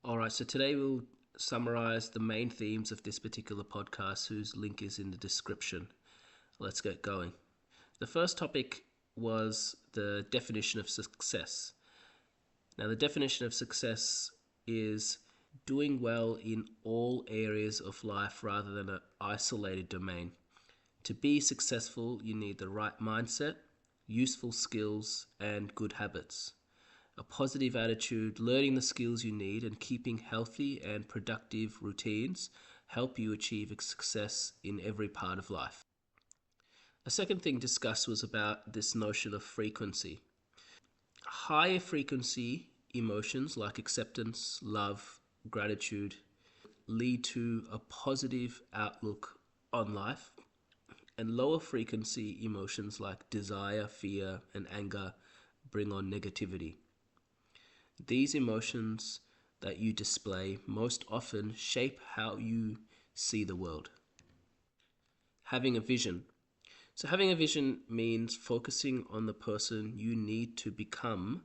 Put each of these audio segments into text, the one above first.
All right, so today we'll summarize the main themes of this particular podcast, whose link is in the description. Let's get going. The first topic was the definition of success. Now, the definition of success is doing well in all areas of life rather than an isolated domain. To be successful, you need the right mindset, useful skills, and good habits. A positive attitude, learning the skills you need, and keeping healthy and productive routines help you achieve success in every part of life. A second thing discussed was about this notion of frequency. Higher frequency emotions like acceptance, love, gratitude lead to a positive outlook on life, and lower frequency emotions like desire, fear, and anger bring on negativity. These emotions that you display most often shape how you see the world. Having a vision. So having a vision means focusing on the person you need to become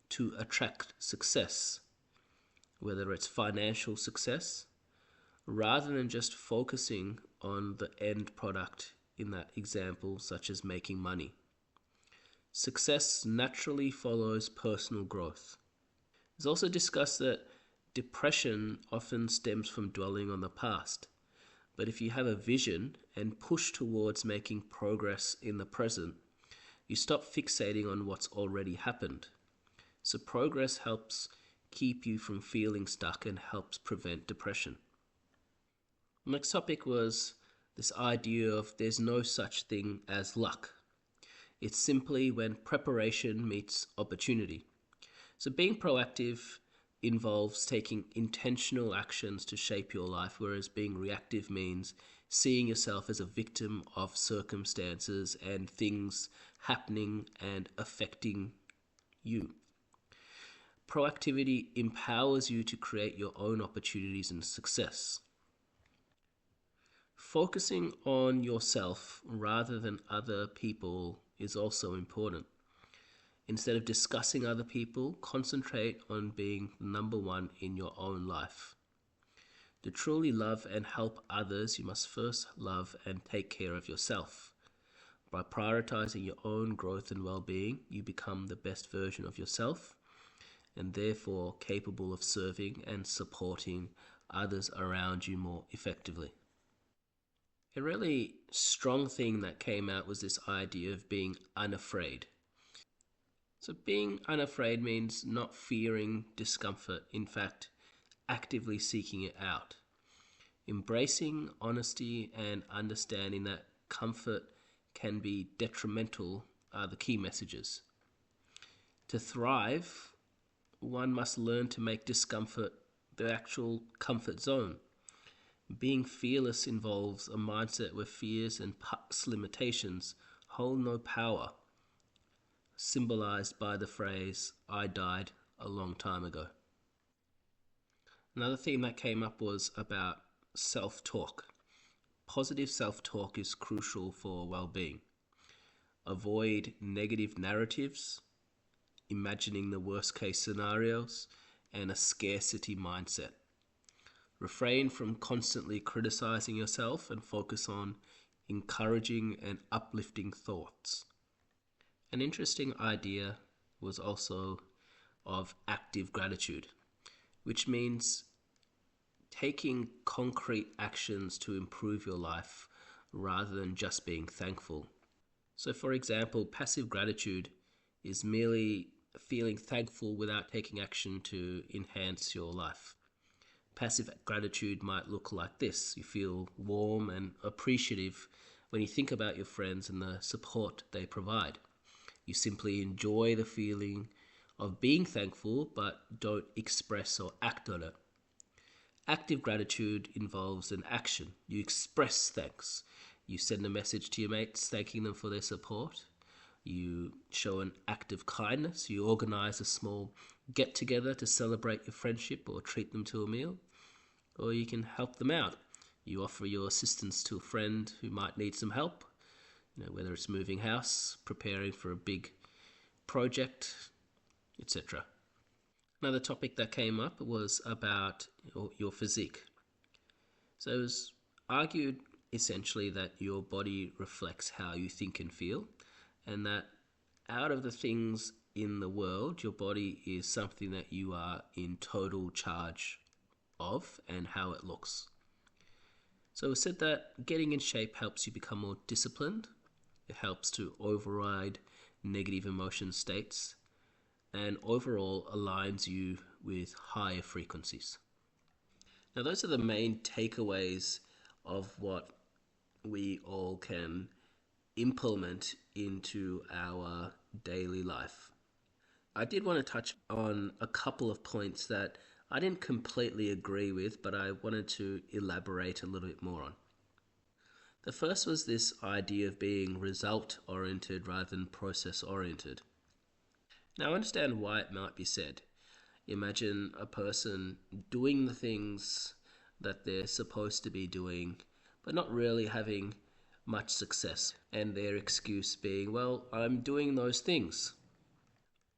to attract success, whether it's financial success, rather than just focusing on the end product in that example, such as making money. Success naturally follows personal growth. It's also discussed that depression often stems from dwelling on the past. But if you have a vision and push towards making progress in the present, you stop fixating on what's already happened. So progress helps keep you from feeling stuck and helps prevent depression. The next topic was this idea of there's no such thing as luck. It's simply when preparation meets opportunity. So being proactive involves taking intentional actions to shape your life, whereas being reactive means seeing yourself as a victim of circumstances and things happening and affecting you. Proactivity empowers you to create your own opportunities and success. Focusing on yourself rather than other people is also important. Instead of discussing other people, concentrate on being number one in your own life. To truly love and help others, you must first love and take care of yourself. By prioritizing your own growth and well-being, you become the best version of yourself and therefore capable of serving and supporting others around you more effectively. A really strong thing that came out was this idea of being unafraid. So being unafraid means not fearing discomfort, in fact, actively seeking it out. Embracing honesty and understanding that comfort can be detrimental are the key messages. To thrive, one must learn to make discomfort the actual comfort zone. Being fearless involves a mindset where fears and past limitations hold no power, symbolized by the phrase, "I died a long time ago." Another theme that came up was about self-talk. Positive self-talk is crucial for well-being. Avoid negative narratives, imagining the worst-case scenarios, and a scarcity mindset. Refrain from constantly criticizing yourself and focus on encouraging and uplifting thoughts. An interesting idea was also of active gratitude, which means taking concrete actions to improve your life rather than just being thankful. So for example, passive gratitude is merely feeling thankful without taking action to enhance your life. Passive gratitude might look like this. You feel warm and appreciative when you think about your friends and the support they provide. You simply enjoy the feeling of being thankful, but don't express or act on it. Active gratitude involves an action. You express thanks. You send a message to your mates thanking them for their support. You show an act of kindness. You organize a small get-together to celebrate your friendship or treat them to a meal. Or you can help them out. You offer your assistance to a friend who might need some help. Whether it's moving house, preparing for a big project, etc. Another topic that came up was about your physique. So it was argued essentially that your body reflects how you think and feel, and that out of the things in the world, your body is something that you are in total charge of and how it looks. So it said that getting in shape helps you become more disciplined. It helps to override negative emotion states and overall aligns you with higher frequencies. Now, those are the main takeaways of what we all can implement into our daily life. I did want to touch on a couple of points that I didn't completely agree with, but I wanted to elaborate a little bit more on. The first was this idea of being result oriented rather than process oriented. Now, I understand why it might be said. Imagine a person doing the things that they're supposed to be doing, but not really having much success, and their excuse being, well, I'm doing those things.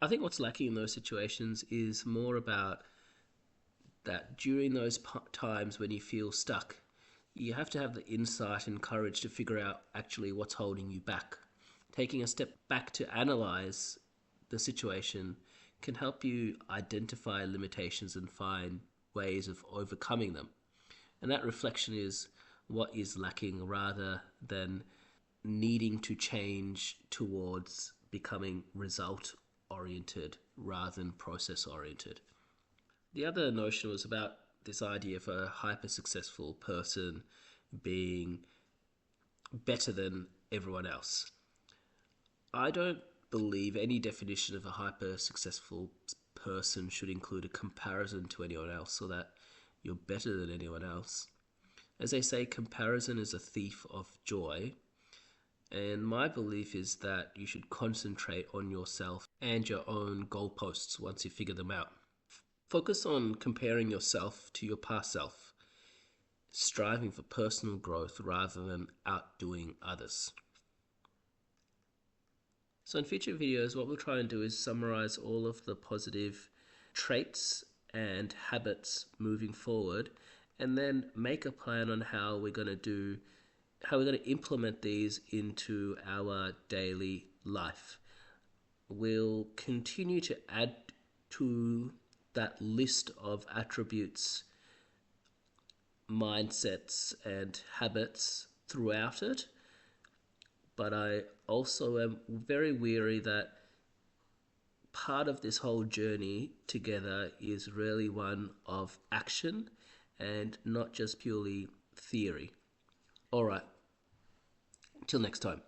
I think what's lacking in those situations is more about that during those times when you feel stuck, you have to have the insight and courage to figure out actually what's holding you back. Taking a step back to analyze the situation can help you identify limitations and find ways of overcoming them. And that reflection is what is lacking rather than needing to change towards becoming result oriented rather than process oriented. The other notion was about this idea of a hyper successful person being better than everyone else. I don't believe any definition of a hyper successful person should include a comparison to anyone else so that you're better than anyone else. As they say, comparison is a thief of joy. And my belief is that you should concentrate on yourself and your own goalposts once you figure them out. Focus on comparing yourself to your past self, striving for personal growth rather than outdoing others. So in future videos, what we'll try and do is summarize all of the positive traits and habits moving forward, and then make a plan on how we're going to implement these into our daily life. We'll continue to add to that list of attributes, mindsets, and habits throughout it. But I also am very weary that part of this whole journey together is really one of action and not just purely theory. All right, till next time.